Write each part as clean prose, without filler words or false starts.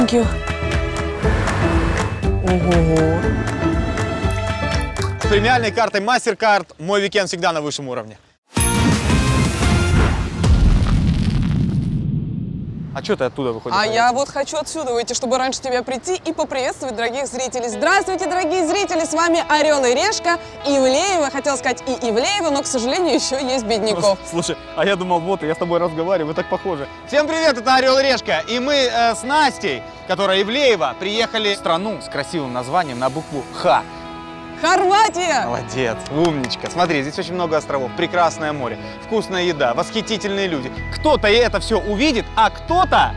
Thank you. Ого. С премиальной картой MasterCard мой уикенд всегда на высшем уровне. А что ты оттуда выходишь? А я вот хочу отсюда выйти, чтобы раньше тебя прийти и поприветствовать дорогих зрителей. Здравствуйте, дорогие зрители! С вами Орел и Решка, Ивлеева. Хотела сказать и Ивлеева, но, к сожалению, еще есть Бедняков. Слушай, а я думал, вот, я с тобой разговариваю, вы так похожи. Всем привет, это Орел и Решка. И мы с Настей, которая Ивлеева, приехали в страну с красивым названием на букву Х. Хорватия! Молодец, умничка. Смотри, здесь очень много островов, прекрасное море, вкусная еда, восхитительные люди. Кто-то это все увидит, а кто-то...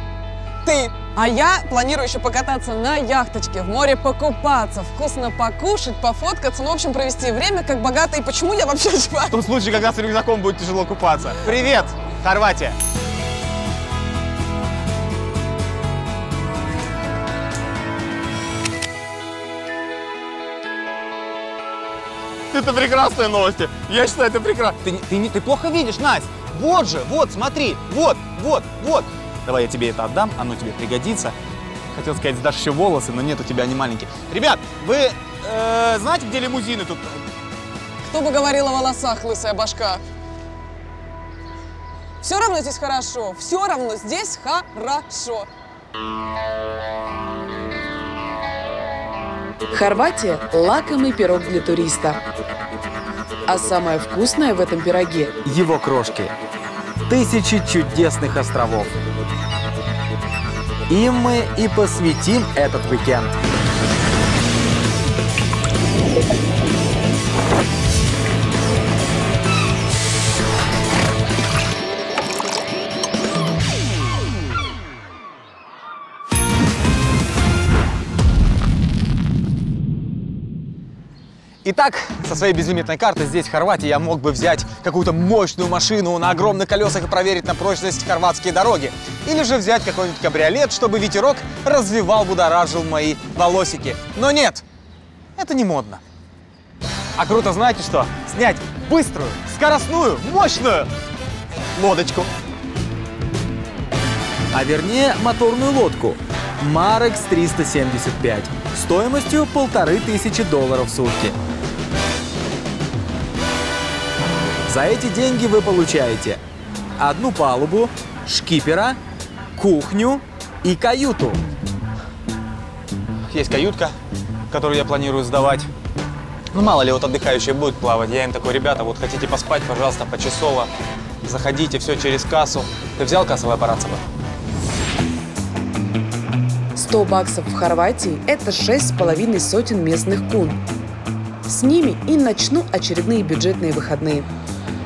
Ты! А я планирую еще покататься на яхточке, в море покупаться, вкусно покушать, пофоткаться, ну, в общем, провести время как богатый. Почему я вообще жива? В том случае, когда с рюкзаком будет тяжело купаться. Привет, Хорватия! Это прекрасные новости. Я считаю, это прекрасно. Ты плохо видишь, Настя. Вот же, вот, смотри. Вот. Давай я тебе это отдам, оно тебе пригодится. Хотел сказать, сдашь еще волосы, но нет, у тебя они маленькие. Ребят, вы знаете, где лимузины тут? Кто бы говорил о волосах, лысая башка? Все равно здесь хорошо. Все равно здесь хорошо. Хорватия – лакомый пирог для туриста. А самое вкусное в этом пироге – его крошки. Тысячи чудесных островов. Им мы и посвятим этот уикенд. Итак, со своей безлимитной карты здесь, в Хорватии, я мог бы взять какую-то мощную машину на огромных колесах и проверить на прочность хорватские дороги. Или же взять какой-нибудь кабриолет, чтобы ветерок развивал, будоражил мои волосики. Но нет, это не модно. А круто, знаете что? Снять быструю, скоростную, мощную лодочку. А вернее, моторную лодку. Marex 375. Стоимостью $1500 в сутки. За эти деньги вы получаете одну палубу, шкипера, кухню и каюту. Есть каютка, которую я планирую сдавать. Ну, мало ли, вот отдыхающие будут плавать. Я им такой, ребята, вот хотите поспать, пожалуйста, почасово. Заходите, все через кассу. Ты взял кассовый аппарат с собой? $100 в Хорватии – это 6,5 сотен местных кун. С ними и начну очередные бюджетные выходные.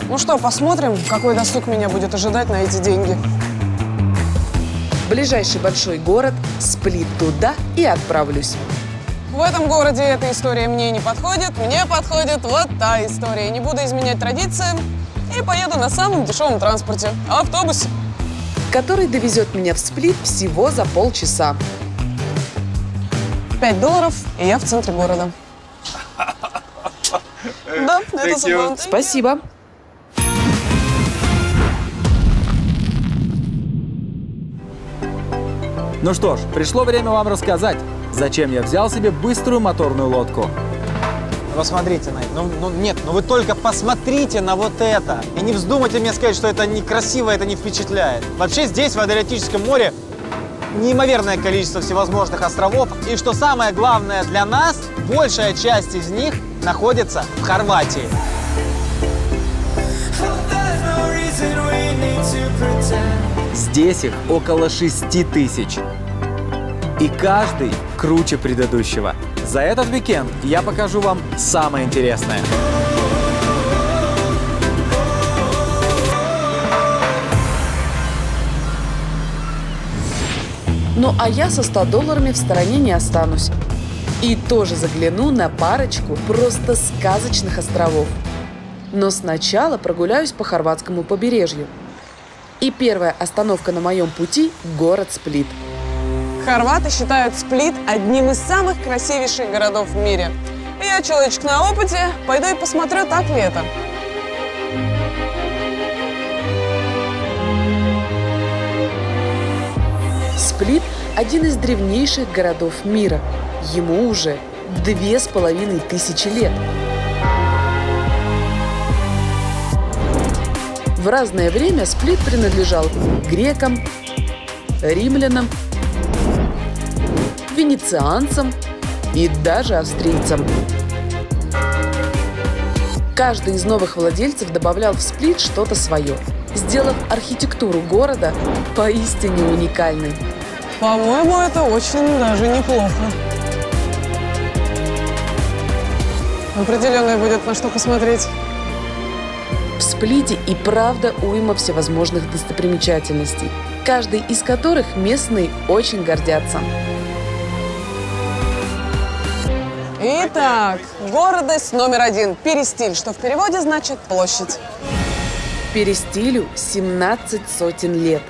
Ну что, посмотрим, какой досуг меня будет ожидать на эти деньги. Ближайший большой город – Сплит, туда и отправлюсь. В этом городе эта история мне не подходит, мне подходит вот та история. Не буду изменять традициям и поеду на самом дешевом транспорте – автобусе. Который довезет меня в Сплит всего за полчаса. $5, и я в центре города. Да, это забавно. Спасибо. Ну что ж, пришло время вам рассказать, зачем я взял себе быструю моторную лодку. Посмотрите на это. Ну вы только посмотрите на вот это. И не вздумайте мне сказать, что это некрасиво, это не впечатляет. Вообще здесь, в Адриатическом море, неимоверное количество всевозможных островов. И что самое главное для нас, большая часть из них находится в Хорватии. Здесь их около 6000. И каждый круче предыдущего. За этот уикенд я покажу вам самое интересное. Ну а я со $100 в стороне не останусь. И тоже загляну на парочку просто сказочных островов. Но сначала прогуляюсь по хорватскому побережью. И первая остановка на моем пути – город Сплит. Хорваты считают Сплит одним из самых красивейших городов в мире. Я человечек на опыте, пойду и посмотрю, так ли это. Сплит – один из древнейших городов мира. Ему уже 2500 лет. В разное время Сплит принадлежал грекам, римлянам, венецианцам и даже австрийцам. Каждый из новых владельцев добавлял в Сплит что-то свое, сделав архитектуру города поистине уникальной. По-моему, это очень даже неплохо. Определенно будет на что посмотреть. В Сплите и правда уйма всевозможных достопримечательностей, каждой из которых местные очень гордятся. Итак, гордость номер 1 – Перестиль, что в переводе значит площадь. Перестилю 17 сотен лет.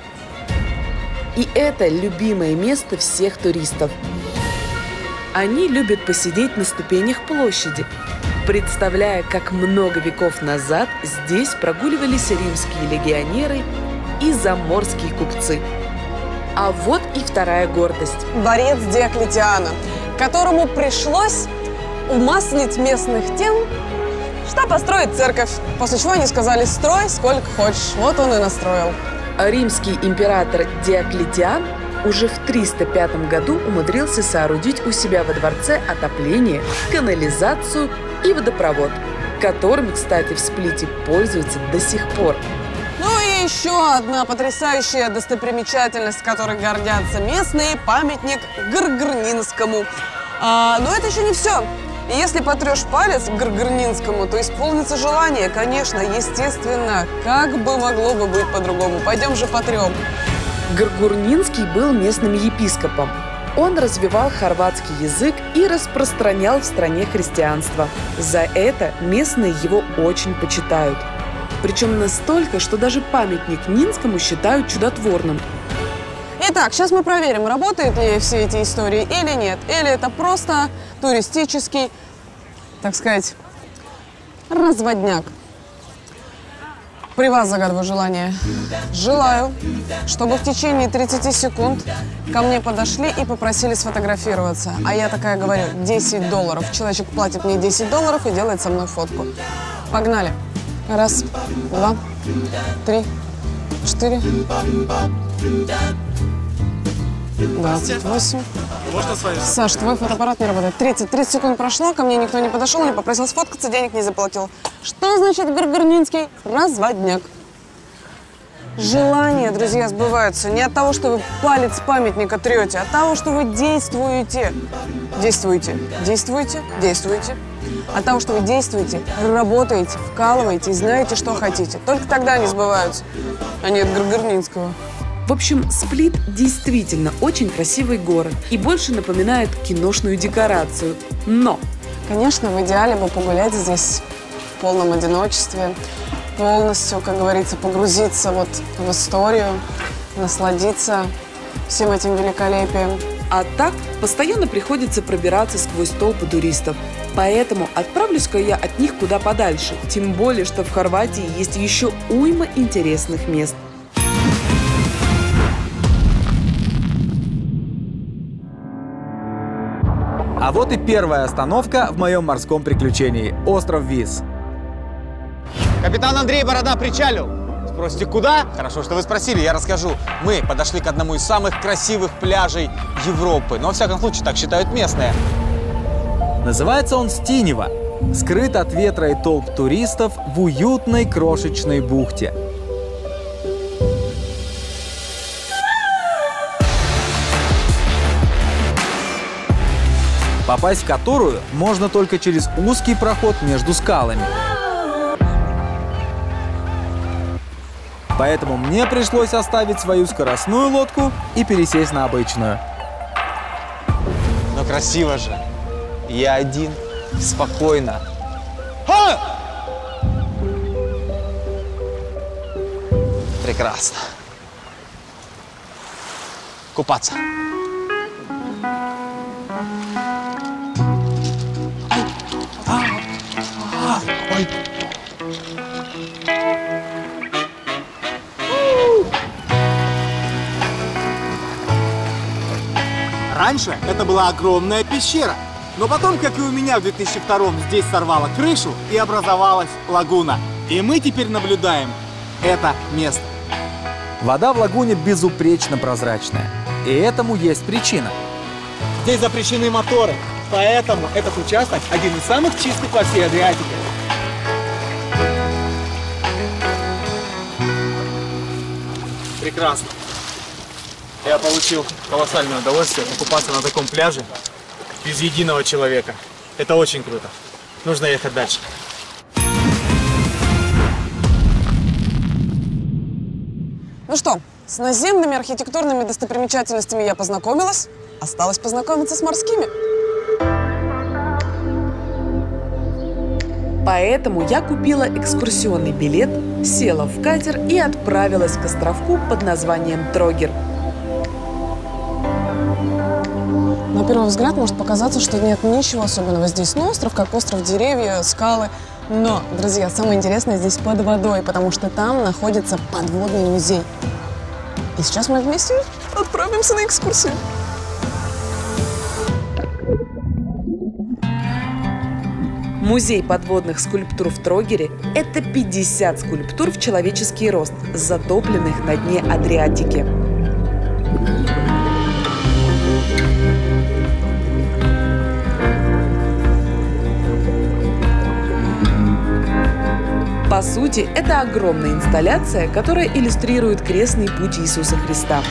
И это любимое место всех туристов. Они любят посидеть на ступенях площади, представляя, как много веков назад здесь прогуливались римские легионеры и заморские купцы. А вот и вторая гордость. Дворец Диоклетиана, которому пришлось умаслить местных тем, что построить церковь. После чего они сказали: строй сколько хочешь. Вот он и настроил. Римский император Диоклетиан уже в 305 году умудрился соорудить у себя во дворце отопление, канализацию и водопровод, которым, кстати, в Сплите пользуются до сих пор. Ну и еще одна потрясающая достопримечательность, которой гордятся местные – памятник Гаргирнинскому. Но это еще не все. И если потрешь палец к Гаргирнинскому, то исполнится желание, конечно, естественно. Как бы могло бы быть по-другому? Пойдем же потрем. Гаргирнинский был местным епископом. Он развивал хорватский язык и распространял в стране христианство. За это местные его очень почитают. Причем настолько, что даже памятник Нинскому считают чудотворным. Итак, сейчас мы проверим, работают ли все эти истории или нет. Или это просто туристический, так сказать, разводняк. При вас загадываю желание. Желаю, чтобы в течение 30 секунд ко мне подошли и попросили сфотографироваться. А я такая говорю: $10. Человечек платит мне $10 и делает со мной фотку. Погнали. 1, 2, 3, 4. 28. Можно с вами? Саш, твой фотоаппарат не работает. 30 секунд прошло, ко мне никто не подошел, не попросил сфоткаться, денег не заплатил. Что значит Гаргирнинский? Разводняк. Желания, друзья, сбываются не от того, что вы палец памятника трете, а от того, что вы действуете. Действуете, действуете, действуете. От того, что вы действуете, работаете, вкалываете и знаете, что хотите. Только тогда они сбываются, а не от Гаргирнинского. В общем, Сплит действительно очень красивый город и больше напоминает киношную декорацию. Но, конечно, в идеале бы погулять здесь в полном одиночестве, полностью, как говорится, погрузиться вот в историю, насладиться всем этим великолепием. а так постоянно приходится пробираться сквозь толпы туристов. Поэтому отправлюсь-ка я от них куда подальше. Тем более, что в Хорватии есть еще уйма интересных мест. А вот и первая остановка в моем морском приключении – остров Вис. Капитан Андрей Борода причалил. Спросите, куда? Хорошо, что вы спросили, я расскажу. Мы подошли к одному из самых красивых пляжей Европы. Но, во всяком случае, так считают местные. Называется он Стинево. Скрыт от ветра и толп туристов в уютной крошечной бухте. Попасть в которую можно только через узкий проход между скалами. Поэтому мне пришлось оставить свою скоростную лодку и пересесть на обычную. Но красиво же. Я один, спокойно. Ха! Прекрасно. Купаться. Ой. Раньше это была огромная пещера, но потом, как и у меня в 2002-м, здесь сорвало крышу и образовалась лагуна. И мы теперь наблюдаем это место. Вода в лагуне безупречно прозрачная. И этому есть причина. Здесь запрещены моторы, поэтому этот участок один из самых чистых во всей Адриатике. Прекрасно. Я получил колоссальное удовольствие покупаться на таком пляже без единого человека. Это очень круто. Нужно ехать дальше. Ну что, с наземными архитектурными достопримечательностями я познакомилась. Осталось познакомиться с морскими. Поэтому я купила экскурсионный билет, села в катер и отправилась к островку под названием Трогир. На первый взгляд может показаться, что нет ничего особенного здесь. Ну, остров как остров, деревья, скалы. Но, друзья, самое интересное здесь под водой, потому что там находится подводный музей. И сейчас мы вместе отправимся на экскурсию. Музей подводных скульптур в Трогире – это 50 скульптур в человеческий рост, затопленных на дне Адриатики. По сути, это огромная инсталляция, которая иллюстрирует крестный путь Иисуса Христа.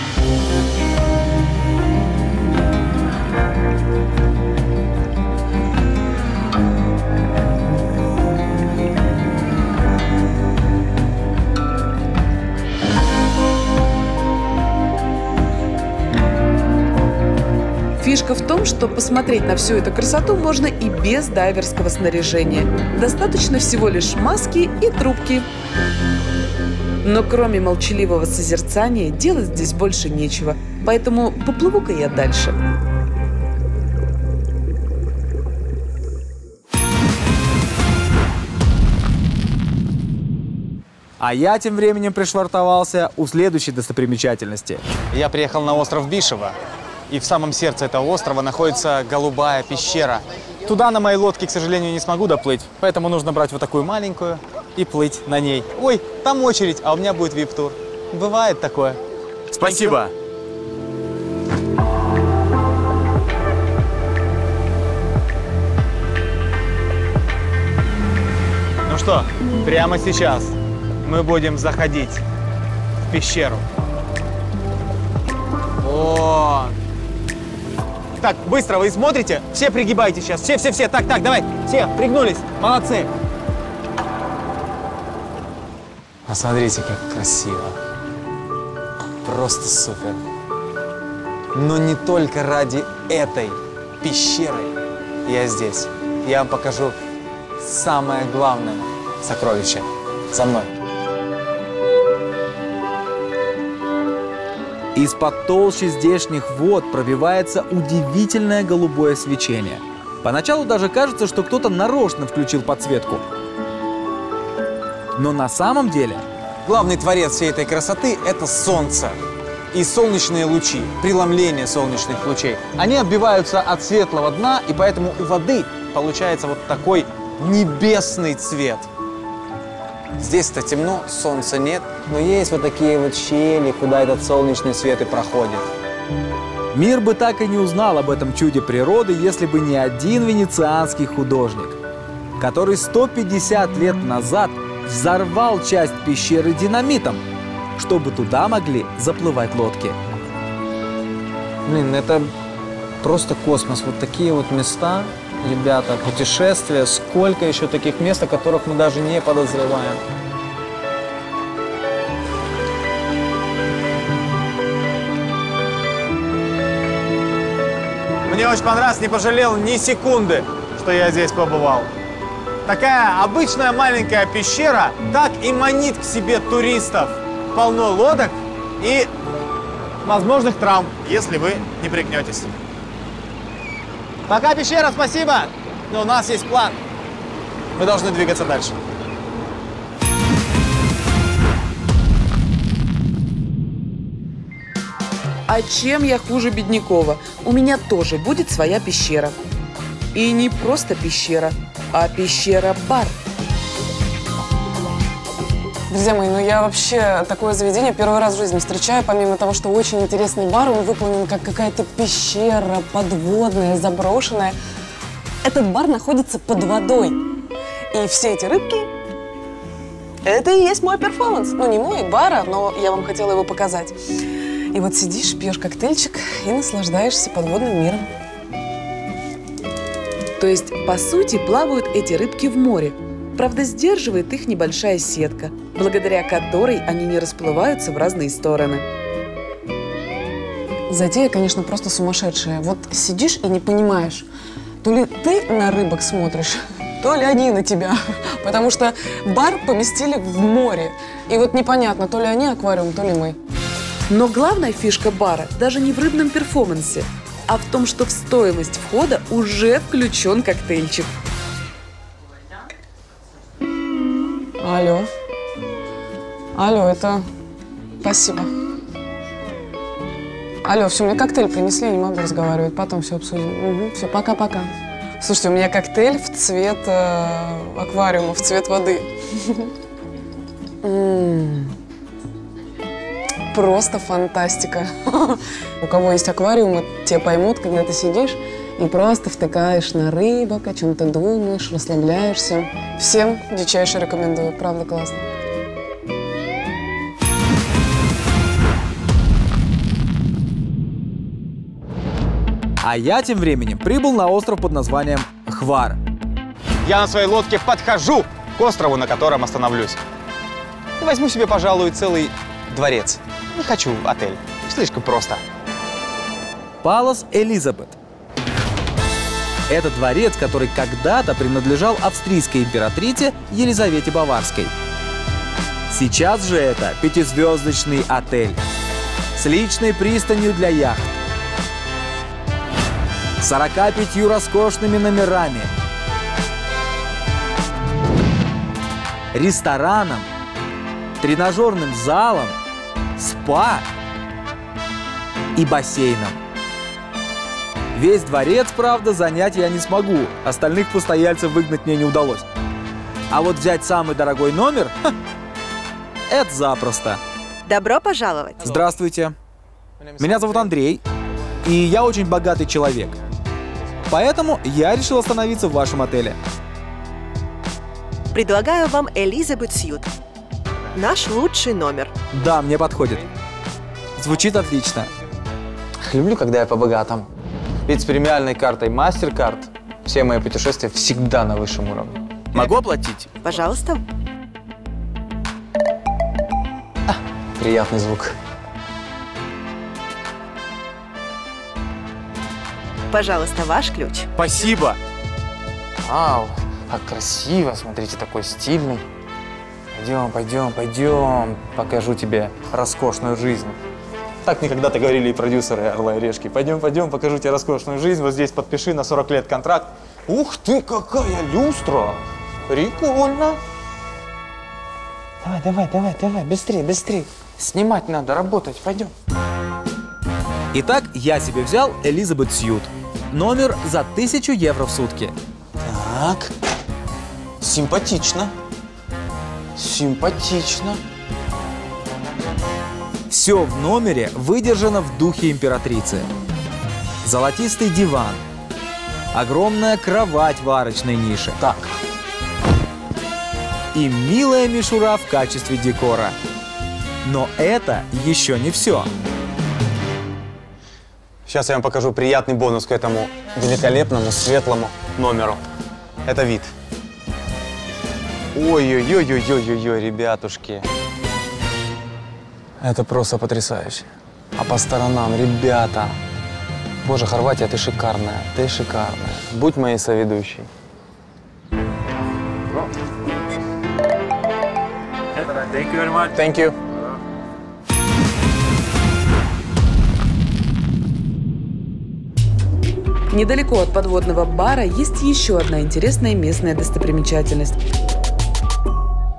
Фишка в том, что посмотреть на всю эту красоту можно и без дайверского снаряжения. Достаточно всего лишь маски и трубки. Но кроме молчаливого созерцания делать здесь больше нечего, поэтому поплыву-ка я дальше. А я тем временем пришвартовался у следующей достопримечательности. Я приехал на остров Бишева. И в самом сердце этого острова находится голубая пещера. Туда на моей лодке, к сожалению, не смогу доплыть, поэтому нужно брать вот такую маленькую и плыть на ней. Ой, там очередь, а у меня будет вип-тур. Бывает такое. Спасибо. Ну что, прямо сейчас мы будем заходить в пещеру. О! Так, быстро вы смотрите, все пригибайте сейчас, все, так, давай, все, пригнулись, молодцы. Посмотрите, как красиво, просто супер. Но не только ради этой пещеры я здесь, я вам покажу самое главное сокровище. За мной. Из-под толщи здешних вод пробивается удивительное голубое свечение. Поначалу даже кажется, что кто-то нарочно включил подсветку. Но на самом деле... Главный творец всей этой красоты – это солнце. И солнечные лучи, преломление солнечных лучей. Они отбиваются от светлого дна, и поэтому у воды получается вот такой небесный цвет. Здесь-то темно, солнца нет, но есть вот такие вот щели, куда этот солнечный свет и проходит. Мир бы так и не узнал об этом чуде природы, если бы не один венецианский художник, который 150 лет назад взорвал часть пещеры динамитом, чтобы туда могли заплывать лодки. Блин, это просто космос. Вот такие вот места, ребята, путешествия. Сколько еще таких мест, о которых мы даже не подозреваем. Мне очень понравилось, не пожалел ни секунды, что я здесь побывал. Такая обычная маленькая пещера так и манит к себе туристов. Полно лодок и возможных травм, если вы не пригнетесь. Пока, пещера, спасибо! Но у нас есть план. Мы должны двигаться дальше. А чем я хуже Беднякова? У меня тоже будет своя пещера. И не просто пещера, а пещера-бар. Друзья мои, ну я вообще такое заведение первый раз в жизни встречаю. Помимо того, что очень интересный бар, он выполнен как какая-то пещера подводная, заброшенная. Этот бар находится под водой. И все эти рыбки – это и есть мой перформанс. Ну, не мой, бара, но я вам хотела его показать. И вот сидишь, пьешь коктейльчик и наслаждаешься подводным миром. То есть, по сути, плавают эти рыбки в море. Правда, сдерживает их небольшая сетка, благодаря которой они не расплываются в разные стороны. Затея, конечно, просто сумасшедшая. Вот сидишь и не понимаешь, то ли ты на рыбок смотришь, то ли они на тебя. Потому что бар поместили в море. И вот непонятно, то ли они аквариум, то ли мы. Но главная фишка бара даже не в рыбном перформансе, а в том, что в стоимость входа уже включен коктейльчик. Алло. Алло, это... Спасибо. Алло, все, мне коктейль принесли, я не могу разговаривать. Потом все обсудим. Угу, все, пока-пока. Слушайте, у меня коктейль в цвет аквариума, в цвет воды. Просто фантастика. У кого есть аквариумы, те поймут, когда ты сидишь и просто втыкаешь на рыбок, о чем-то думаешь, расслабляешься. Всем дичайше рекомендую, правда классно. А я тем временем прибыл на остров под названием Хвар. Я на своей лодке подхожу к острову, на котором остановлюсь. И возьму себе, пожалуй, целый дворец. Не хочу отель. Слишком просто. Палас Элизабет. Это дворец, который когда-то принадлежал австрийской императрице Елизавете Баварской. Сейчас же это пятизвездочный отель с личной пристанью для яхт, 45 роскошными номерами, рестораном, тренажерным залом, спа и бассейном. Весь дворец, правда, занять я не смогу. Остальных постояльцев выгнать мне не удалось. А вот взять самый дорогой номер – это запросто. Добро пожаловать. Здравствуйте. Меня зовут Андрей, и я очень богатый человек. Поэтому я решил остановиться в вашем отеле. Предлагаю вам Elizabeth Suite. Наш лучший номер. Да, мне подходит. Звучит отлично. Люблю, когда я по-богатому. Ведь с премиальной картой MasterCard все мои путешествия всегда на высшем уровне. Могу оплатить? Пожалуйста. Приятный звук. Пожалуйста, ваш ключ. Спасибо. Вау, как красиво. Смотрите, такой стильный. Пойдем. Покажу тебе роскошную жизнь. Так мне когда-то говорили и продюсеры «Орла и решки». Пойдем, покажу тебе роскошную жизнь. Вот здесь подпиши на 40 лет контракт. Ух ты, какая люстра! Прикольно. Давай, быстрее. Снимать надо, работать, пойдем. Итак, я себе взял Elizabeth Suite. Номер за 1000 евро в сутки. Так, симпатично. Все в номере выдержано в духе императрицы. Золотистый диван, огромная кровать в арочной нише. Так. И милая мишура в качестве декора. Но это еще не все. Сейчас я вам покажу приятный бонус к этому великолепному светлому номеру. Это вид. Ой-ой-ой, ребятушки. Это просто потрясающе. А по сторонам, ребята. Боже, Хорватия, ты шикарная. Будь моей соведущей. Thank you. Недалеко от подводного бара есть еще одна интересная местная достопримечательность.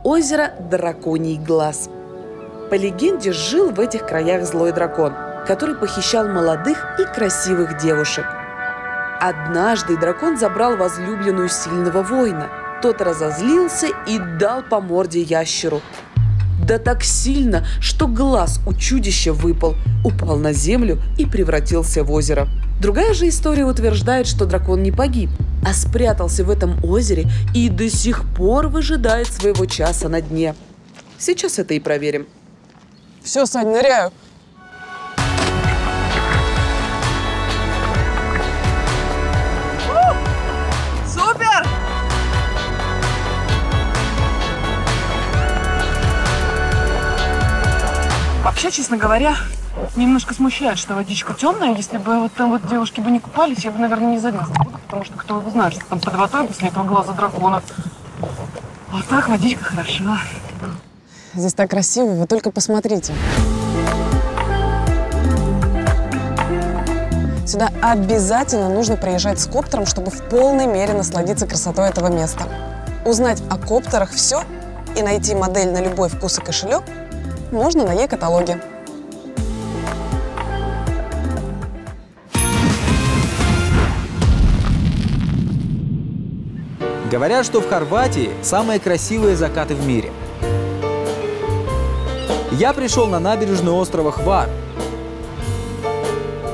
Озеро Драконий Глаз. По легенде, жил в этих краях злой дракон. который похищал молодых и красивых девушек. Однажды дракон забрал возлюбленную сильного воина. Тот разозлился и дал по морде ящеру. Да так сильно, что глаз у чудища выпал, упал на землю и превратился в озеро. Другая же история утверждает, что дракон не погиб, а спрятался в этом озере и до сих пор выжидает своего часа на дне. Сейчас это и проверим. Все, Сань, ныряю. Супер! Вообще, честно говоря, немножко смущает, что водичка темная. Если бы вот там вот девушки бы не купались, я бы, наверное, не залезла туда, потому что кто его знает, что там под водой после этого глаза дракона. А так водичка хороша. Здесь так красиво, вы только посмотрите. Сюда обязательно нужно приезжать с коптером, чтобы в полной мере насладиться красотой этого места. Узнать о коптерах все и найти модель на любой вкус и кошелек можно на Е-каталоге. Говорят, что в Хорватии самые красивые закаты в мире. Я пришел на набережную острова Хвар,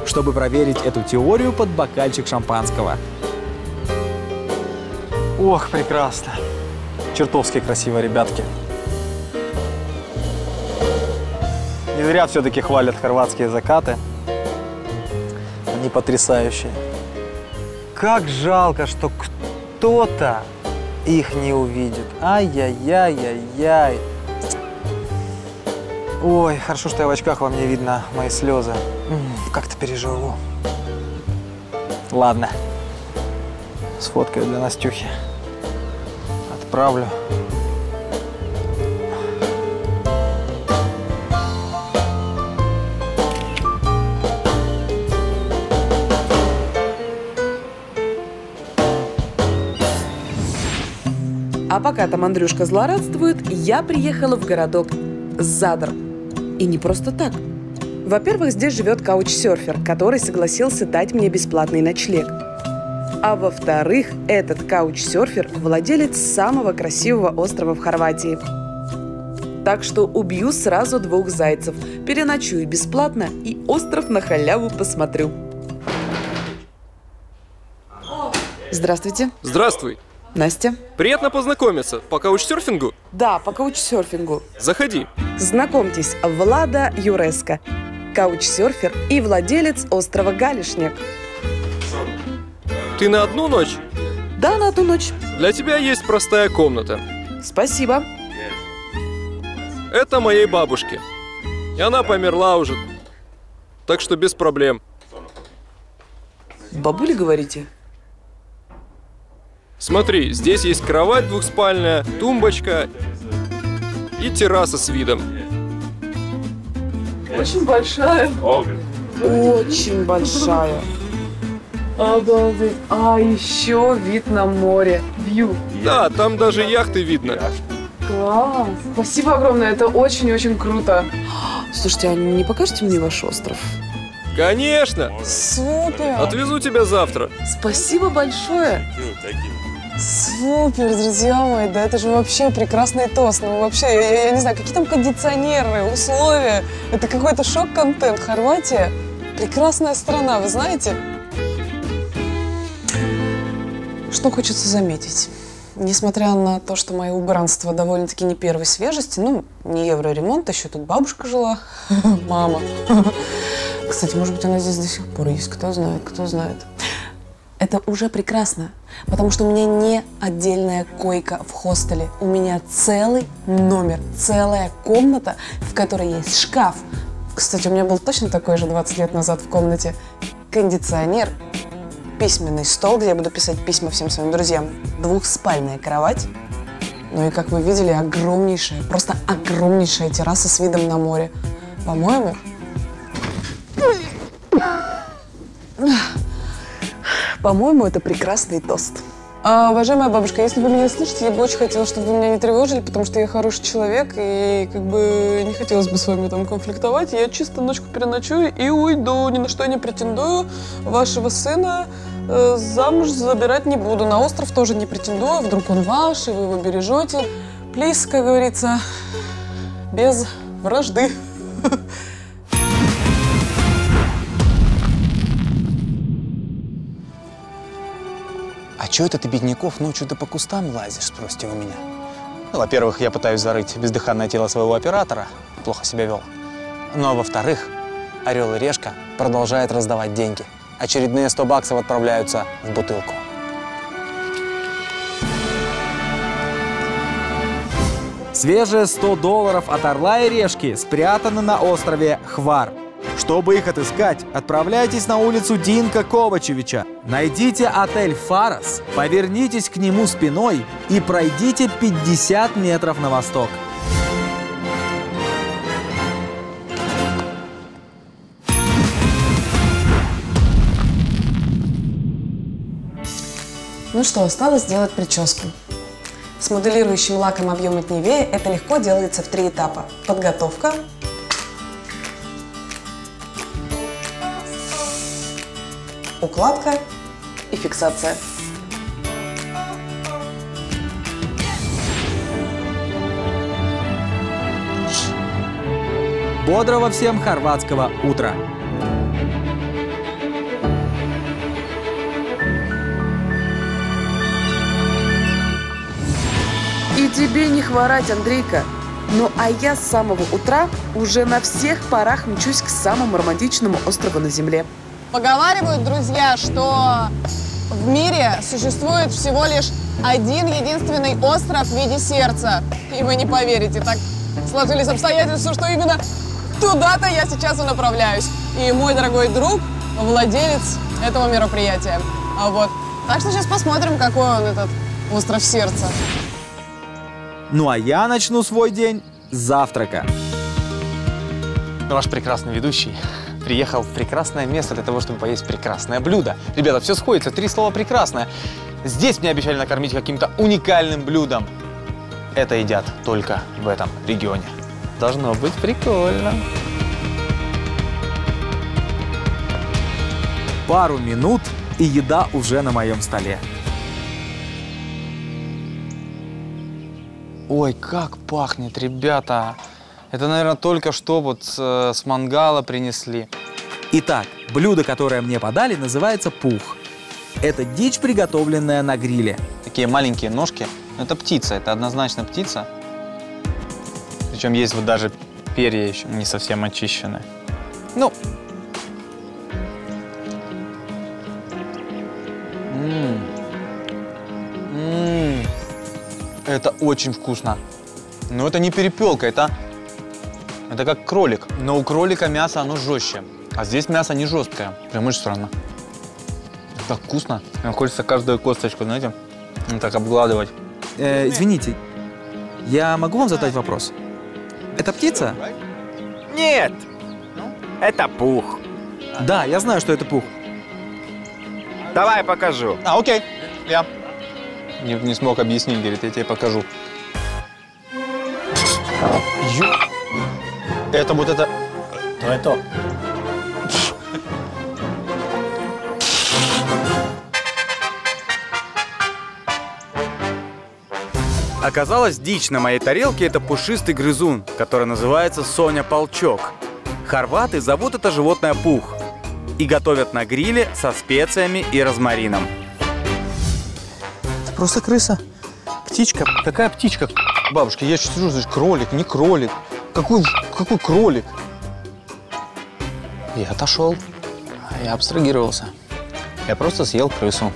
чтобы проверить эту теорию под бокальчик шампанского. Ох, прекрасно. Чертовски красиво, ребятки. Не зря все-таки хвалят хорватские закаты. Они потрясающие. Как жалко, что кто-то их не увидит. Ай-яй-яй-яй-яй. Ой, хорошо, что я в очках, вам не видно мои слезы. Как-то переживу. Ладно. Сфоткаю для Настюхи. Отправлю. А пока там Андрюшка злорадствует, я приехала в городок Задр. И не просто так. Во-первых, здесь живет каучсерфер, который согласился дать мне бесплатный ночлег. А во-вторых, этот каучсерфер – владелец самого красивого острова в Хорватии. Так что убью сразу двух зайцев. Переночую бесплатно и остров на халяву посмотрю. Здравствуйте. Здравствуй. Настя. Приятно познакомиться. По каучсерфингу? Да, по каучсерфингу. Заходи. Знакомьтесь, Влада Юреско, каучсерфер и владелец острова Галишняк. Ты на одну ночь? Да, на одну ночь. Для тебя есть простая комната. Спасибо. Это моей бабушки. И она померла уже. Так что без проблем. Бабуля, говорите? Смотри, здесь есть кровать двухспальная, тумбочка и терраса с видом. Очень большая. Очень большая. Обалдеть. А еще вид на море. Вью. Да, там даже яхты видно. Класс. Спасибо огромное, это очень-очень круто. Слушайте, а не покажете мне ваш остров? Конечно! Супер! Отвезу тебя завтра. Спасибо большое. Супер, друзья мои, да это же вообще прекрасный тост. Ну вообще, я не знаю, какие там кондиционеры, условия. Это какой-то шок-контент. Хорватия – прекрасная страна, вы знаете? Что хочется заметить. Несмотря на то, что мое убранство довольно-таки не первой свежести, ну, не евроремонт, еще тут бабушка жила, мама. Кстати, может быть, она здесь до сих пор есть, кто знает, кто знает. Это уже прекрасно, потому что у меня не отдельная койка в хостеле. У меня целый номер, целая комната, в которой есть шкаф. Кстати, у меня был точно такой же 20 лет назад в комнате. Кондиционер, письменный стол, где я буду писать письма всем своим друзьям, двухспальная кровать. Ну и, как вы видели, огромнейшая, просто огромнейшая терраса с видом на море. По-моему... По-моему, это прекрасный тост. Уважаемая бабушка, если вы меня слышите, я бы очень хотела, чтобы вы меня не тревожили, потому что я хороший человек, и как бы не хотелось бы с вами там конфликтовать. Я чисто ночку переночую и уйду, ни на что не претендую. Вашего сына замуж забирать не буду, на остров тоже не претендую, вдруг он ваш, и вы его бережете. Плиз, как говорится, без вражды. А чё это ты, Бедняков, ночью-то по кустам лазишь, спросите вы меня? Ну, во-первых, я пытаюсь зарыть бездыханное тело своего оператора, плохо себя вел. Ну, а во-вторых, Орел и Решка продолжает раздавать деньги. Очередные 100 баксов отправляются в бутылку. Свежие $100 от Орла и Решки спрятаны на острове Хвар. Чтобы их отыскать, отправляйтесь на улицу Динка Ковачевича. Найдите отель «Фарос», повернитесь к нему спиной и пройдите 50 метров на восток. Ну что, осталось сделать прическу. С моделирующим лаком объема Нивея это легко делается в 3 этапа. Подготовка, укладка и фиксация. Бодрого всем хорватского утра! И тебе не хворать, Андрейка. Ну а я с самого утра уже на всех парах мчусь к самому романтичному острову на Земле. Поговаривают, друзья, что в мире существует всего лишь один единственный остров в виде сердца. И вы не поверите, так сложились обстоятельства, что именно туда-то я сейчас и направляюсь. И мой дорогой друг – владелец этого мероприятия. Вот. Так что сейчас посмотрим, какой он, этот остров сердца. Ну а я начну свой день с завтрака. Ваш прекрасный ведущий приехал в прекрасное место для того, чтобы поесть прекрасное блюдо. Ребята, все сходится, 3 слова «прекрасное». Здесь мне обещали накормить каким-то уникальным блюдом. Это едят только в этом регионе. Должно быть прикольно. Пару минут, и еда уже на моем столе. Ой, как пахнет, ребята. Это, наверное, только что вот с мангала принесли. Итак, блюдо, которое мне подали, называется пух. Это дичь, приготовленная на гриле. Такие маленькие ножки. Это птица, это однозначно птица. Причем есть вот даже перья еще не совсем очищенные. Ну. Это очень вкусно. Но это не перепелка, это как кролик. Но у кролика мясо, оно жестче. А здесь мясо не жесткое. Прям очень странно. Так вкусно. Мне хочется каждую косточку, знаете, так обгладывать. Извините, я могу вам задать вопрос? Это птица? Нет, это пух. Да, я знаю, что это пух. Давай покажу. Окей. Я не смог объяснить, говорит, я тебе покажу. Это вот это... Это... Оказалось, дичь на моей тарелке – это пушистый грызун, который называется Соня Полчок. Хорваты зовут это животное пух и готовят на гриле со специями и розмарином. Это просто крыса. Птичка. Какая птичка? Бабушка, я сейчас сижу, кролик, не кролик. Какой кролик? Я отошел. Я абстрагировался. Я просто съел крысу.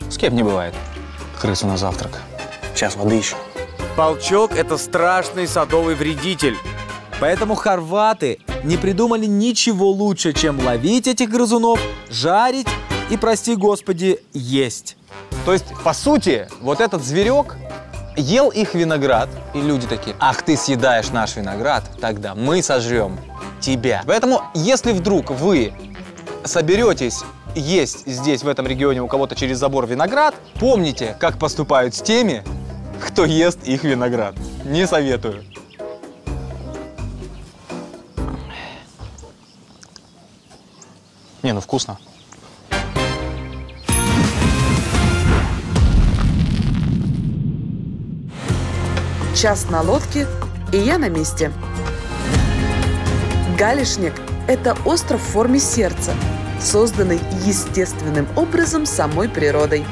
С кем не бывает. Крысу на завтрак. Сейчас воды еще. Полчок – это страшный садовый вредитель. Поэтому хорваты не придумали ничего лучше, чем ловить этих грызунов, жарить и, прости господи, есть. То есть, по сути, вот этот зверек ел их виноград, и люди такие: ах, ты съедаешь наш виноград, тогда мы сожрем тебя. Поэтому, если вдруг вы соберетесь есть здесь, в этом регионе, у кого-то через забор виноград, помните, как поступают с теми, кто ест их виноград. Не советую. Не, ну вкусно. Час на лодке, и я на месте. Галишник – это остров в форме сердца, созданный естественным образом самой природой.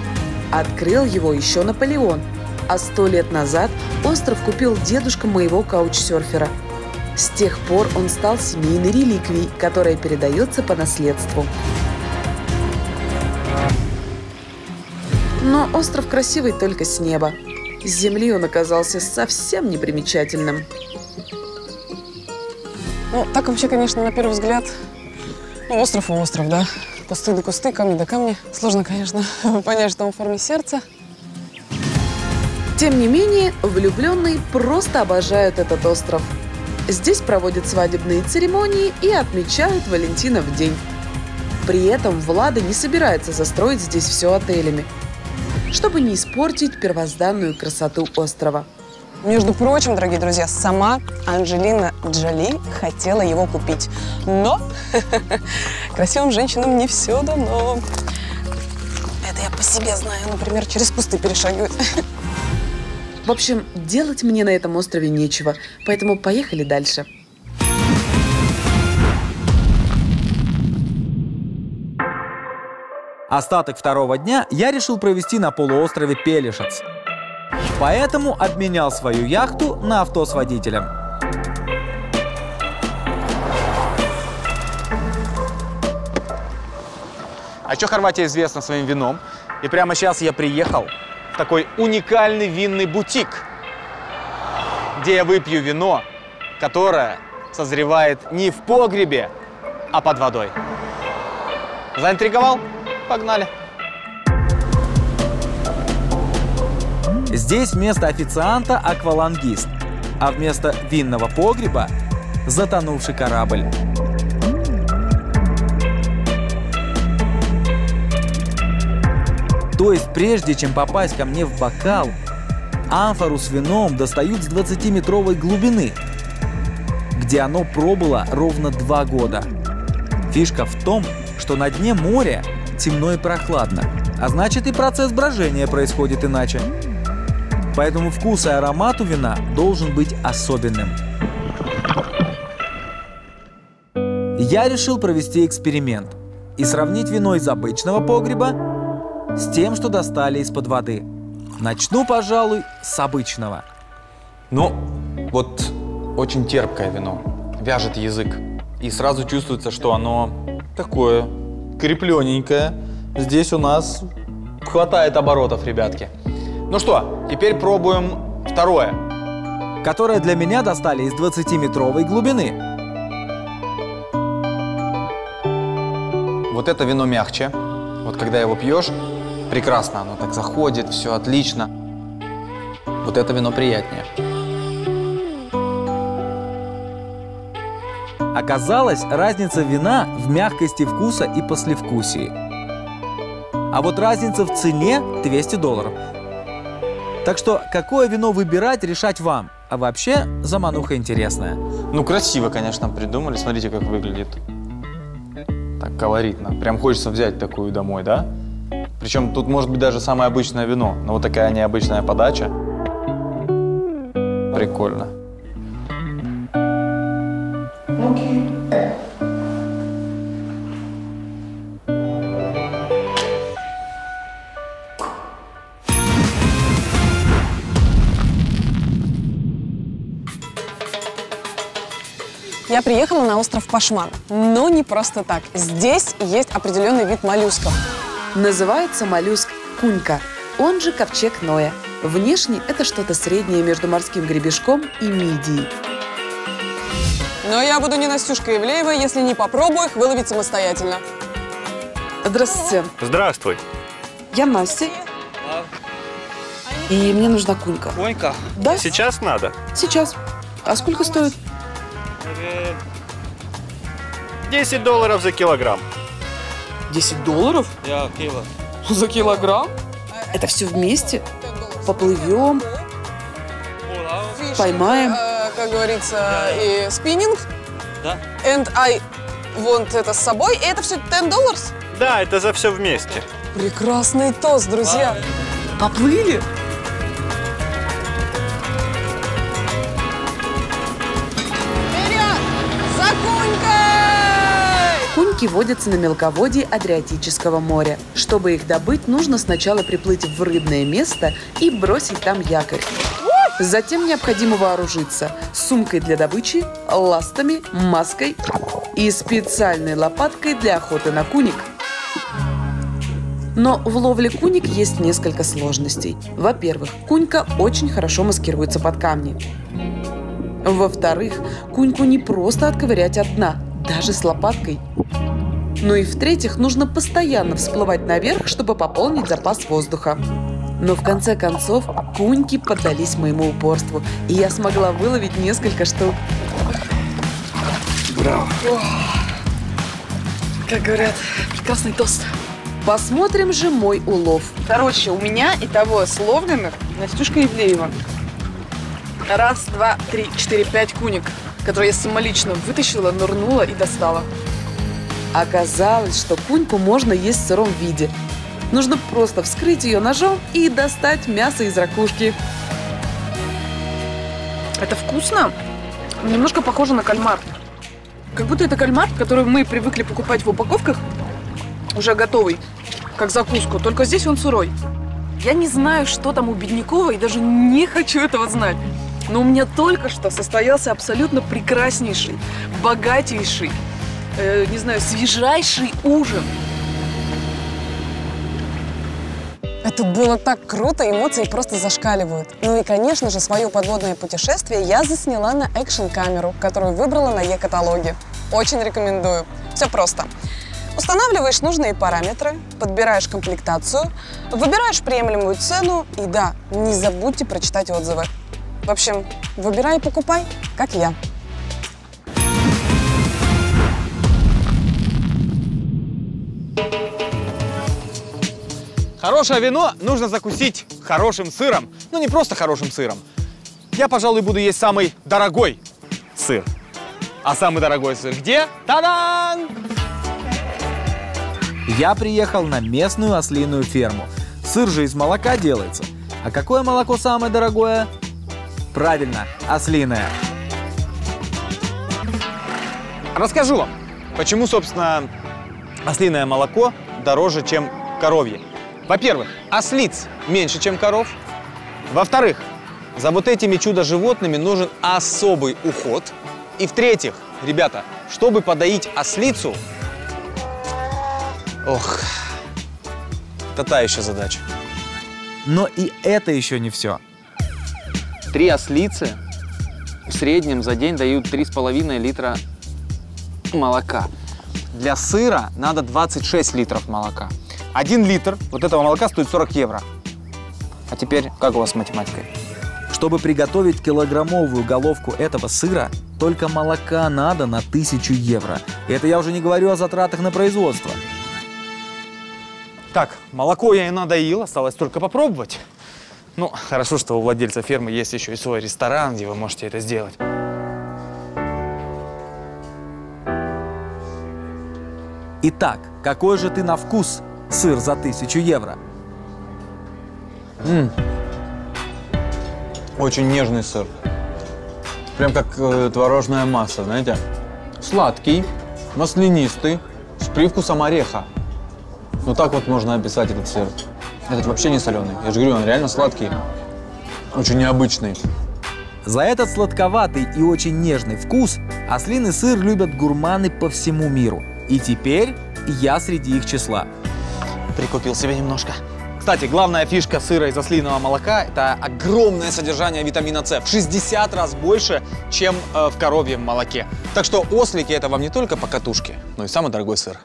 Открыл его еще Наполеон, а 100 лет назад остров купил дедушка моего каучсерфера. С тех пор он стал семейной реликвией, которая передается по наследству. Но остров красивый только с неба. С земли он оказался совсем непримечательным. Ну, так вообще, конечно, на первый взгляд, ну, остров и остров, да. Кусты да кусты, камни да камни. Сложно, конечно, понять, что он в форме сердца. Тем не менее, влюбленные просто обожают этот остров. Здесь проводят свадебные церемонии и отмечают Валентинов день. При этом Влада не собирается застроить здесь все отелями, чтобы не испортить первозданную красоту острова. Между прочим, дорогие друзья, сама Анджелина Джоли хотела его купить. Но красивым женщинам не все дано. Это я по себе знаю, например, через кусты перешагивать. В общем, делать мне на этом острове нечего, поэтому поехали дальше. Остаток второго дня я решил провести на полуострове Пелешец. Поэтому обменял свою яхту на авто с водителем. А еще Хорватия известна своим вином. И прямо сейчас я приехал в такой уникальный винный бутик, где я выпью вино, которое созревает не в погребе, а под водой. Заинтриговал? Погнали! Здесь вместо официанта аквалангист, а вместо винного погреба – затонувший корабль. То есть прежде чем попасть ко мне в бокал, амфору с вином достают с 20-метровой глубины, где оно пробыло ровно 2 года. Фишка в том, что на дне моря темно и прохладно, а значит и процесс брожения происходит иначе. Поэтому вкус и аромат у вина должен быть особенным. Я решил провести эксперимент и сравнить вино из обычного погреба с тем, что достали из-под воды. Начну, пожалуй, с обычного. Ну, вот очень терпкое вино, вяжет язык. И сразу чувствуется, что оно такое креплененькое. Здесь у нас хватает оборотов, ребятки. Ну что, теперь пробуем второе. Которое для меня достали из 20-метровой глубины. Вот это вино мягче. Вот когда его пьешь, прекрасно, оно так заходит, все отлично. Вот это вино приятнее. Оказалось, разница вина в мягкости вкуса и послевкусии. А вот разница в цене $200. Так что, какое вино выбирать, решать вам. А вообще, замануха интересная. Ну, красиво, конечно, придумали. Смотрите, как выглядит. Так колоритно. Прям хочется взять такую домой, да? Причем тут может быть даже самое обычное вино. Но вот такая необычная подача. Прикольно. Я приехала на остров Пашман, но не просто так. Здесь есть определенный вид моллюсков. Называется моллюск кунька, он же ковчег Ноя. Внешне это что-то среднее между морским гребешком и мидией. Но я буду не Настюшка Ивлеева, если не попробую их выловить самостоятельно. Здравствуйте. Здравствуй. Я Настя. И мне нужна кунька. Конька. Да? Сейчас надо. Сейчас. А сколько стоит? $10 за килограмм. $10? За килограмм? Это все вместе? Поплывем, поймаем. Как говорится, и спиннинг. Да. And I want это с собой. И это все $10? Да, это за все вместе. Прекрасный тост, друзья. Поплыли? Вперед! За кунькой! Куньки водятся на мелководье Адриатического моря. Чтобы их добыть, нужно сначала приплыть в рыбное место и бросить там якорь. Затем необходимо вооружиться сумкой для добычи, ластами, маской и специальной лопаткой для охоты на куник. Но в ловле куник есть несколько сложностей. Во-первых, кунька очень хорошо маскируется под камни. Во-вторых, куньку не просто отковырять от дна, даже с лопаткой. Ну и в-третьих, нужно постоянно всплывать наверх, чтобы пополнить запас воздуха. Но в конце концов, куньки поддались моему упорству, и я смогла выловить несколько штук. Браво. Как говорят, прекрасный тост. Посмотрим же мой улов. Короче, у меня итого словленных Настюшка Ивлеева. 1, 2, 3, 4, 5 куник, которые я самолично вытащила, нырнула и достала. Оказалось, что куньку можно есть в сыром виде. Нужно просто вскрыть ее ножом и достать мясо из ракушки. Это вкусно. Немножко похоже на кальмар. Как будто это кальмар, который мы привыкли покупать в упаковках, уже готовый, как закуску. Только здесь он сырой. Я не знаю, что там у Беднякова, и даже не хочу этого знать. Но у меня только что состоялся абсолютно прекраснейший, богатейший, не знаю, свежайший ужин. Это было так круто, эмоции просто зашкаливают. Ну и, конечно же, свое подводное путешествие я засняла на экшн-камеру, которую выбрала на Е-каталоге. Очень рекомендую. Все просто. Устанавливаешь нужные параметры, подбираешь комплектацию, выбираешь приемлемую цену и да, не забудьте прочитать отзывы. В общем, выбирай и покупай, как я. Хорошее вино нужно закусить хорошим сыром. Ну, не просто хорошим сыром. Я, пожалуй, буду есть самый дорогой сыр. А самый дорогой сыр где? Та-дам! Я приехал на местную ослиную ферму. Сыр же из молока делается. А какое молоко самое дорогое? Правильно, ослиное. Расскажу вам, почему, собственно, ослиное молоко дороже, чем коровье. Во-первых, ослиц меньше, чем коров. Во-вторых, за вот этими чудо-животными нужен особый уход. И в-третьих, ребята, чтобы подоить ослицу, ох, это та еще задача. Но и это еще не все. 3 ослицы в среднем за день дают 3,5 литра молока. Для сыра надо 26 литров молока. 1 литр вот этого молока стоит 40 евро. А теперь, как у вас с математикой? Чтобы приготовить килограммовую головку этого сыра, только молока надо на 1000 евро. И это я уже не говорю о затратах на производство. Так, молоко я и надоил, осталось только попробовать. Ну, хорошо, что у владельца фермы есть еще и свой ресторан, где вы можете это сделать. Итак, какой же ты на вкус сыр за 1000 евро? Очень нежный сыр. Прям как творожная масса, знаете? Сладкий, маслянистый, с привкусом ореха. Вот так вот можно описать этот сыр. Этот вообще не соленый. Я же говорю, он реально сладкий. Очень необычный. За этот сладковатый и очень нежный вкус ослиный сыр любят гурманы по всему миру. И теперь я среди их числа. Прикупил себе немножко. Кстати, главная фишка сыра из ослиного молока – это огромное содержание витамина С. В 60 раз больше, чем в коровьем молоке. Так что ослики – это вам не только покатушки, но и самый дорогой сыр.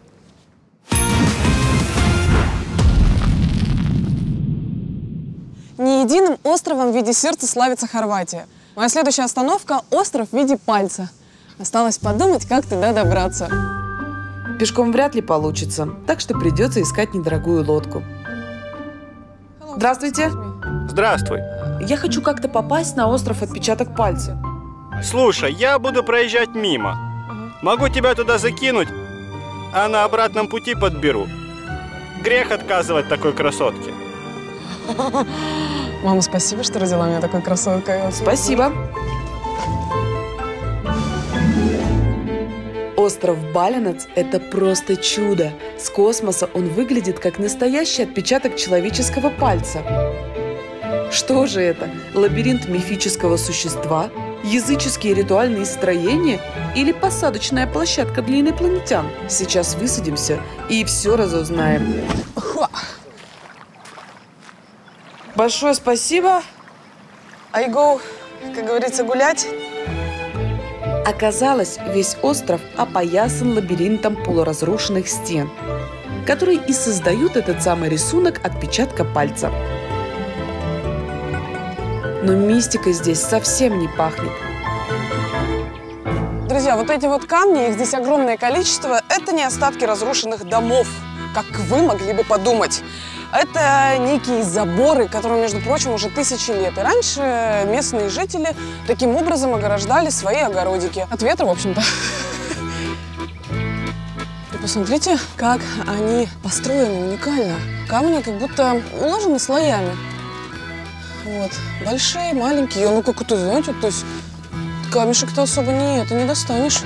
Не единым островом в виде сердца славится Хорватия. Моя следующая остановка – остров в виде пальца. Осталось подумать, как туда добраться. Пешком вряд ли получится, так что придется искать недорогую лодку. Здравствуйте. Здравствуй. Я хочу как-то попасть на остров Отпечаток пальца. Слушай, я буду проезжать мимо. Могу тебя туда закинуть, а на обратном пути подберу. Грех отказывать такой красотке. Мама, спасибо, что родила меня такой красоткой. Спасибо. Остров Баленец – это просто чудо. С космоса он выглядит как настоящий отпечаток человеческого пальца. Что же это? Лабиринт мифического существа? Языческие ритуальные строения? Или посадочная площадка для инопланетян? Сейчас высадимся и все разузнаем. Большое спасибо. I go, как говорится, гулять. Оказалось, весь остров опоясан лабиринтом полуразрушенных стен, которые и создают этот самый рисунок отпечатка пальца. Но мистикой здесь совсем не пахнет. Друзья, вот эти вот камни, их здесь огромное количество, это не остатки разрушенных домов, как вы могли бы подумать. Это некие заборы, которым, между прочим, уже тысячи лет. И раньше местные жители таким образом ограждали свои огородики. От ветра, в общем-то. И посмотрите, как они построены уникально. Камни как будто уложены слоями. Вот. Большие, маленькие. Ну, как это, знаете, то есть камешек-то особо не достанешь.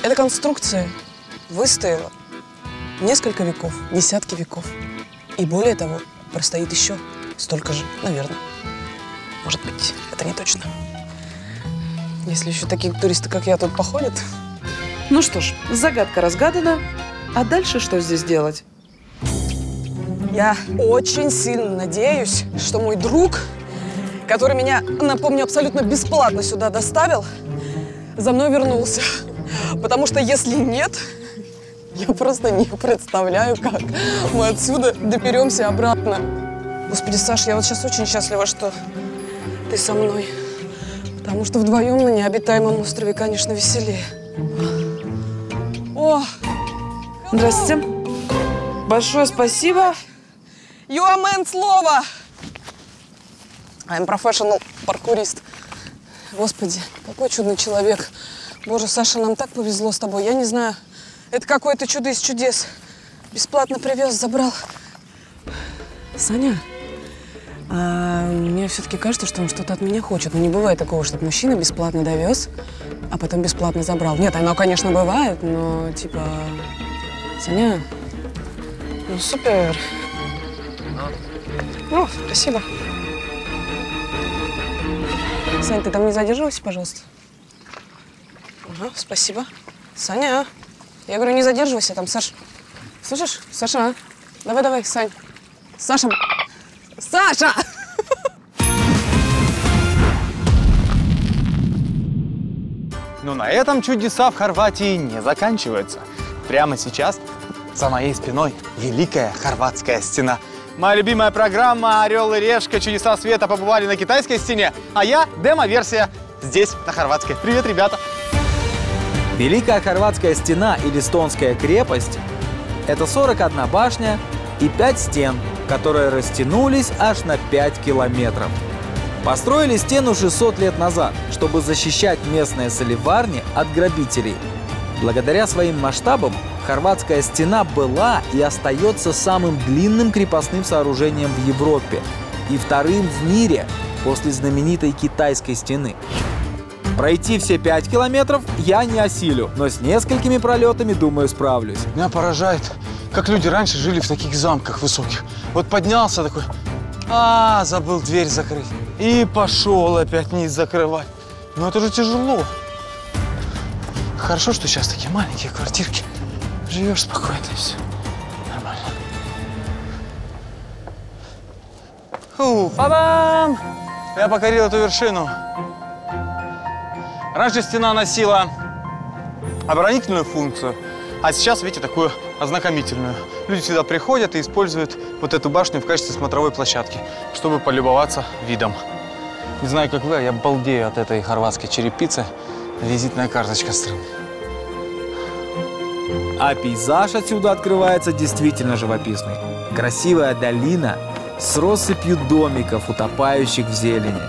Эта конструкция выстояла несколько веков, десятки веков. И более того, простоит еще столько же, наверное. Может быть, это не точно. Если еще такие туристы, как я, тут походят. Ну что ж, загадка разгадана. А дальше что здесь делать? Я очень сильно надеюсь, что мой друг, который меня, напомню, абсолютно бесплатно сюда доставил, за мной вернулся. Потому что если нет, я просто не представляю, как мы отсюда доберемся обратно. Господи, Саш, я вот сейчас очень счастлива, что ты со мной. Потому что вдвоем на необитаемом острове, конечно, веселее. О! Здравствуйте. Большое спасибо. You are man слово! I'm professional паркурист. Господи, какой чудный человек. Боже, Саша, нам так повезло с тобой. Я не знаю, это какое-то чудо из чудес. Бесплатно привез, забрал. Саня, мне все-таки кажется, что он что-то от меня хочет. Но не бывает такого, чтобы мужчина бесплатно довез, а потом бесплатно забрал. Нет, оно, конечно, бывает, но типа... Саня, ну супер. Ну, спасибо. Сань, ты там не задерживайся, пожалуйста. Ага, спасибо. Саня, я говорю, не задерживайся там, Саш. Слышишь? Саша, а? Давай, Сань. Саша! Саша! Но на этом чудеса в Хорватии не заканчиваются. Прямо сейчас за моей спиной Великая Хорватская стена. Моя любимая программа «Орел и решка. Чудеса света» побывали на китайской стене, а я демо-версия здесь, на хорватской. Привет, ребята! Великая Хорватская стена или Стонская крепость – это 41 башня и 5 стен, которые растянулись аж на 5 километров. Построили стену 600 лет назад, чтобы защищать местные соливарни от грабителей. Благодаря своим масштабам Хорватская стена была и остается самым длинным крепостным сооружением в Европе и вторым в мире после знаменитой Китайской стены. Пройти все 5 километров я не осилю, но с несколькими пролетами, думаю, справлюсь. Меня поражает, как люди раньше жили в таких замках высоких. Вот поднялся такой, забыл дверь закрыть. И пошел опять вниз закрывать. Но это же тяжело. Хорошо, что сейчас такие маленькие квартирки. Живешь спокойно и все. Нормально. Па-бам! Я покорил эту вершину. Раньше стена носила оборонительную функцию, а сейчас, видите, такую ознакомительную. Люди сюда приходят и используют вот эту башню в качестве смотровой площадки, чтобы полюбоваться видом. Не знаю, как вы, а я балдею от этой хорватской черепицы. Визитная карточка страны. А пейзаж отсюда открывается действительно живописный. Красивая долина с россыпью домиков, утопающих в зелени.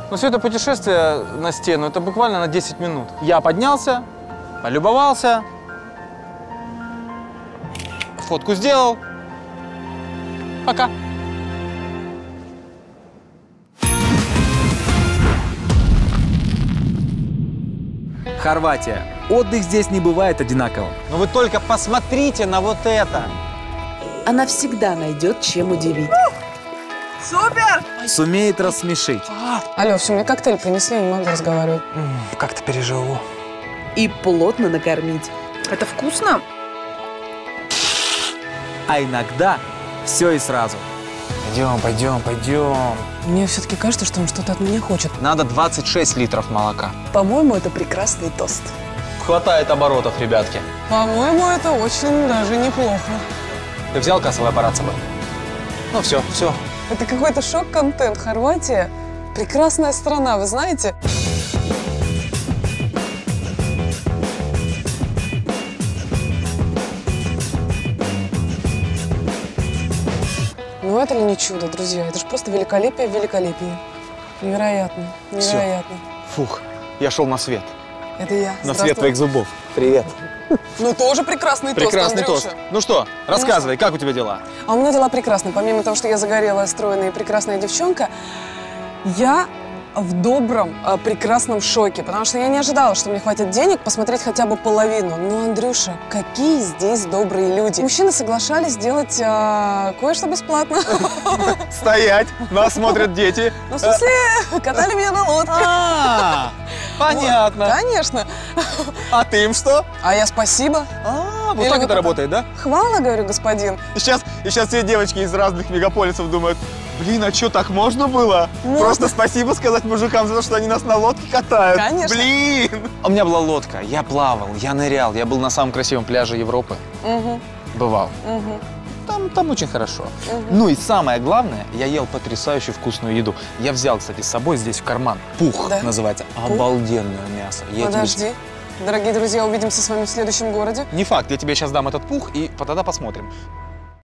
Ну, все это путешествие на стену, это буквально на 10 минут. Я поднялся, полюбовался, фотку сделал. Пока. Хорватия. Отдых здесь не бывает одинаковым. Но вы только посмотрите на вот это. Она всегда найдет, чем удивить. Супер! Сумеет рассмешить. Алло, все, мне коктейль принесли, я не могу разговаривать. Как-то переживу. И плотно накормить. Это вкусно? А иногда все и сразу. Пойдем. Мне все-таки кажется, что он что-то от меня хочет. Надо 26 литров молока. По-моему, это прекрасный тост. Хватает оборотов, ребятки. По-моему, это очень даже неплохо. Ты взял кассовый аппарат с собой? Ну все. Это какой-то шок-контент. Хорватия – прекрасная страна, вы знаете? Ну это ли не чудо, друзья? Это же просто великолепие в великолепии. Невероятно. Фух, я шел на свет. Это я. На свет твоих зубов. Привет. Ну тоже прекрасный тост, Прекрасный Андрюша. тост. Ну что, рассказывай, как у тебя дела? А у меня дела прекрасные. Помимо того, что я загорелая, стройная и прекрасная девчонка, я в добром, прекрасном шоке, потому что я не ожидала, что мне хватит денег посмотреть хотя бы половину. Но, Андрюша, какие здесь добрые люди. Мужчины соглашались сделать кое-что бесплатно. Стоять! Нас смотрят дети. Ну, в смысле, катали меня на лодке. Понятно. Конечно. А ты им что? А я спасибо. Вот Или так вот это работает, да? Хвала, говорю, господин. И сейчас все девочки из разных мегаполисов думают, блин, а что, так можно было? Просто спасибо сказать мужикам за то, что они нас на лодке катают. Конечно. Блин! У меня была лодка, я плавал, я нырял, я был на самом красивом пляже Европы. Бывал. Там очень хорошо. Ну и самое главное, я ел потрясающе вкусную еду. Я взял, кстати, с собой здесь в карман. Пух называется. Обалденное мясо. Подожди. Дорогие друзья, увидимся с вами в следующем городе. Не факт, я тебе сейчас дам этот пух, и тогда посмотрим.